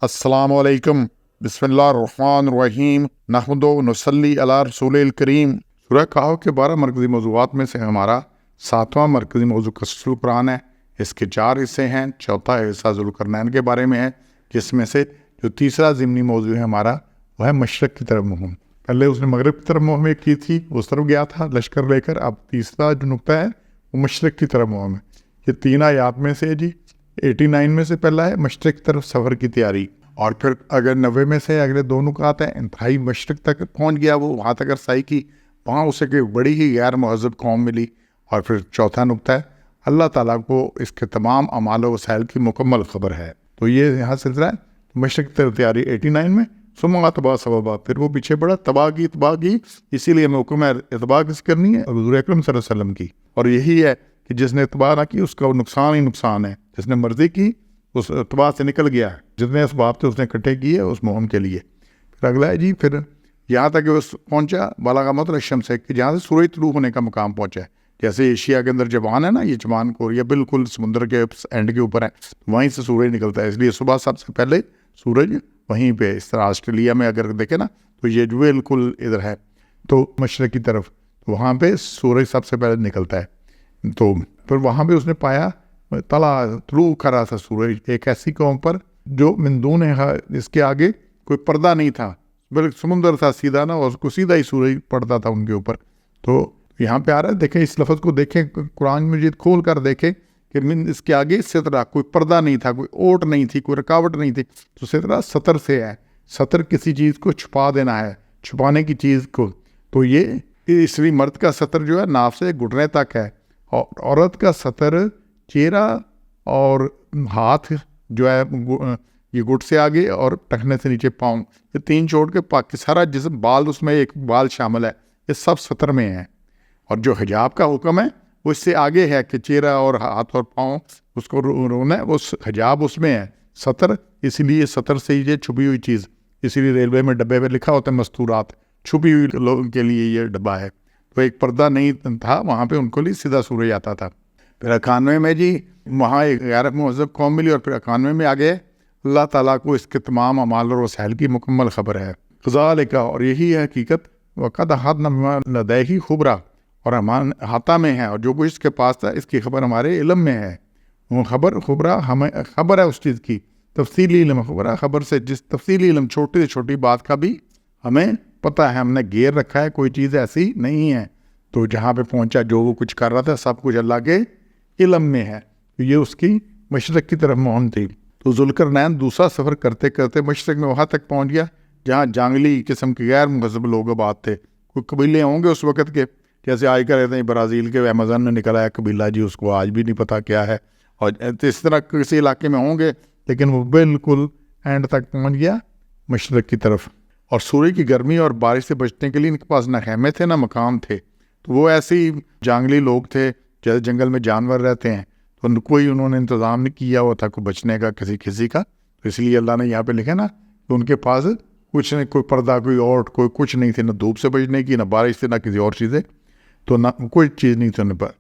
السلام علیکم، بسم اللہ الرحمن الرحیم، نحمد و نصلی علی رسول الکریم۔ سورہ کہف کے 12 مرکزی موضوعات میں سے ہمارا 7واں مرکزی موضوع قصص القرآن ہے۔ اس کے 4 حصے ہیں۔ چوتھا حصہ ذوالقرنین کے بارے میں ہے، جس میں سے جو تیسرا ضمنی موضوع ہے ہمارا وہ ہے مشرق کی طرف مہم۔ پہلے اس نے مغرب کی طرف مہم کی تھی، اس طرف گیا تھا لشکر لے کر۔ اب تیسرا جو نقطہ ہے وہ مشرق کی طرف مہم ہے۔ یہ 3 آیات میں سے 89 میں سے پہلا ہے مشرق کی طرف سفر کی تیاری، اور پھر اگر 90 میں سے اگلے 2 نکات ہیں، انتہائی مشرق تک پہنچ گیا وہ، وہاں تک رسائی کی، وہاں اسے کہ بڑی ہی غیر مہذب قوم ملی۔ اور پھر چوتھا نقطہ ہے اللہ تعالیٰ کو اس کے تمام اعمال و وسائل کی مکمل خبر ہے۔ تو یہ یہاں سلسلہ ہے مشرق کی طرف تیاری 89 میں، ثم اتبع سببا، پھر وہ پیچھے بڑھا، تباہ کی، اسی لیے ہمیں حکم ہے اتباع کس کرنی ہے؟ حضور اکرم صلی اللہ علیہ وسلم کی۔ اور یہی ہے کہ جس نے اتباع نہ کی اس کا نقصان ہی نقصان ہے، جس نے مرضی کی اس اتباع سے نکل گیا ہے، جتنے اسباب تھے اس نے اکٹھے کیے اس مہم کے لیے۔ پھر اگلا ہے پھر یہاں تک کہ وہ پہنچا بلغ مطلع الشمس، کہ جہاں سے سورج طلوع ہونے کا مقام پہنچا ہے۔ جیسے ایشیا کے اندر جوان ہے نا، یہ جوان کوریا بالکل سمندر کے اینڈ کے اوپر ہے، وہیں سے سورج نکلتا ہے، اس لیے صبح سب سے پہلے سورج وہیں پہ۔ اس طرح آسٹریلیا میں اگر دیکھیں نا تو یہ بالکل ادھر ہے، تو مشرق کی طرف، تو وہاں پہ سورج سب سے پہلے نکلتا ہے۔ تو پھر وہاں پہ اس نے پایا طلوع کر رہا تھا سورج ایک ایسی قوم پر جو من دون ہے، اس کے آگے کوئی پردہ نہیں تھا، بلکہ سمندر تھا سیدھا نا، اور اس کو سیدھا ہی سورج پڑتا تھا ان کے اوپر۔ تو یہاں پہ آ رہا ہے، دیکھیں اس لفظ کو، دیکھیں قرآن مجید کھول کر دیکھیں کہ من اس کے آگے سترہ، کوئی پردہ نہیں تھا، کوئی اوٹ نہیں تھی، کوئی رکاوٹ نہیں تھی۔ تو سترہ سطر سے ہے، سطر کسی چیز کو چھپا دینا ہے، چھپانے کی چیز کو۔ تو یہ اسری مرد کا سطر جو ہے ناف سے گھٹنے تک ہے، اور عورت کا سطر چہرہ اور ہاتھ جو ہے یہ گھٹ سے آگے اور ٹخنے سے نیچے پاؤں، یہ 3 چھوڑ کے باقی سارا جسم، بال اس میں ایک بال شامل ہے، یہ سب سطر میں ہے۔ اور جو حجاب کا حکم ہے وہ اس سے آگے ہے کہ چہرہ اور ہاتھ اور پاؤں اس کو رونا ہے، وہ حجاب اس میں ہے، سطر۔ اسی لیے سطر سے یہ چھپی ہوئی چیز، اسی لیے ریلوے میں ڈبے پہ لکھا ہوتا ہے مستورات، چھپی ہوئی لوگوں کے لیے یہ ڈبہ ہے۔ تو ایک پردہ نہیں تھا وہاں پہ، ان کو لیے سیدھا سورج آتا تھا۔ پھر 91 میں وہاں ایک غیر مہذب قوم ملی، اور پھر 91 میں آگے اللہ تعالیٰ کو اس کے تمام اعمال اور وسائل کی مکمل خبر ہے۔ ذالک، اور یہی ہے حقیقت، وقد احاطنا بما لدیہ خبرا، اور ہمارے احاطہ میں ہے، اور جو کچھ اس کے پاس تھا اس کی خبر ہمارے علم میں ہے۔ وہ خبرہ ہمیں خبر ہے اس چیز کی، تفصیلی علم، خبرہ خبر سے جس تفصیلی علم، چھوٹی سے چھوٹی بات کا بھی ہمیں پتہ ہے، ہم نے گھیر رکھا ہے، کوئی چیز ایسی نہیں ہے۔ تو جہاں پہ پہنچا، جو وہ کچھ کر رہا تھا، سب کچھ اللہ کے علم میں ہے۔ تو یہ اس کی مشرق کی طرف مہم تھی۔ تو ذوالقرنین دوسرا سفر کرتے کرتے مشرق میں وہاں تک پہنچ گیا جہاں جنگلی قسم کے غیر مہذب لوگ آباد تھے۔ کوئی قبیلے ہوں گے اس وقت کے، جیسے آج کل رہتے ہیں برازیل کے امیزون میں نکل آیا قبیلہ جی، اس کو آج بھی نہیں پتہ کیا ہے، اور اس طرح کسی علاقے میں ہوں گے، لیکن وہ بالکل اینڈ تک پہنچ گیا مشرق کی طرف۔ اور سورج کی گرمی اور بارش سے بچنے کے لیے ان کے پاس نہ خیمے تھے نہ مکان تھے، تو وہ ایسے ہی جنگلی لوگ تھے جیسے جنگل میں جانور رہتے ہیں، تو کوئی انہوں نے انتظام نہیں کیا ہوا تھا کوئی بچنے کا کسی کا۔ تو اس لیے اللہ نے یہاں پہ لکھا نا کہ ان کے پاس کچھ نہیں، کوئی پردہ، کوئی اوٹ، کوئی کچھ نہیں تھے، نہ دھوپ سے بچنے کی، نہ بارش سے، نہ کسی اور چیزیں، تو نہ کوئی چیز نہیں تھی ان پر۔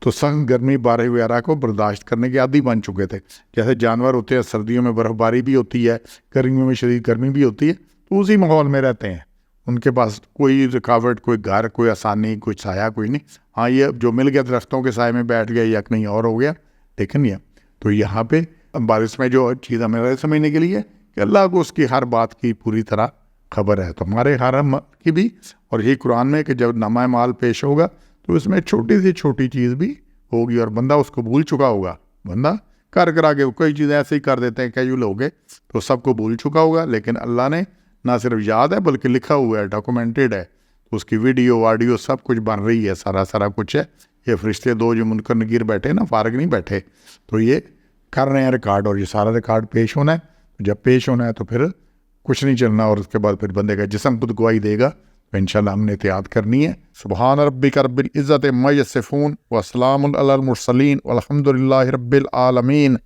تو سخت گرمی بارش وغیرہ کو برداشت کرنے کے عادی بن چکے تھے۔ جیسے جانور ہوتے ہیں، سردیوں میں برف باری بھی ہوتی ہے، گرمیوں میں شدید گرمی بھی ہوتی ہے، تو اسی ماحول میں رہتے ہیں۔ ان کے پاس کوئی رکاوٹ، کوئی گھر، کوئی آسانی، کوئی سایہ، کوئی نہیں۔ ہاں یہ جو مل گیا درختوں کے سائے میں بیٹھ گیا یا کہیں اور ہو گیا، لیکن یہ تو یہاں پہ بارش میں جو چیز ہمیں سمجھنے کے لیے کہ اللہ کو اس کی ہر بات کی پوری طرح خبر ہے، تو ہمارے حرم کی بھی۔ اور یہی قرآن میں کہ جب نامہ مال پیش ہوگا تو اس میں چھوٹی سی چھوٹی چیز بھی ہوگی، اور بندہ اس کو بھول چکا ہوگا، بندہ کر کے کوئی چیز ایسے ہی کر دیتے ہیں کیجول ہو گئے، تو سب کو بھول چکا ہوگا، لیکن اللہ نے نہ صرف یاد ہے بلکہ لکھا ہوا ہے، ڈاکومنٹڈ ہے، اس کی ویڈیو آڈیو سب کچھ بن رہی ہے، سارا کچھ ہے۔ یہ فرشتے 2 جو منکر نکیر بیٹھے نا، فارغ نہیں بیٹھے، تو یہ کر رہے ہیں ریکارڈ، اور یہ سارا ریکارڈ پیش ہونا ہے۔ جب پیش ہونا ہے تو پھر کچھ نہیں چلنا، اور اس کے بعد پھر بندے کا جسم خود گواہی دے گا۔ تو انشاءاللہ ہم نے احتیاط کرنی ہے۔ سبحان ربک رب العزت عما یصفون وسلام علی المرسلین والحمد للہ رب العالمین۔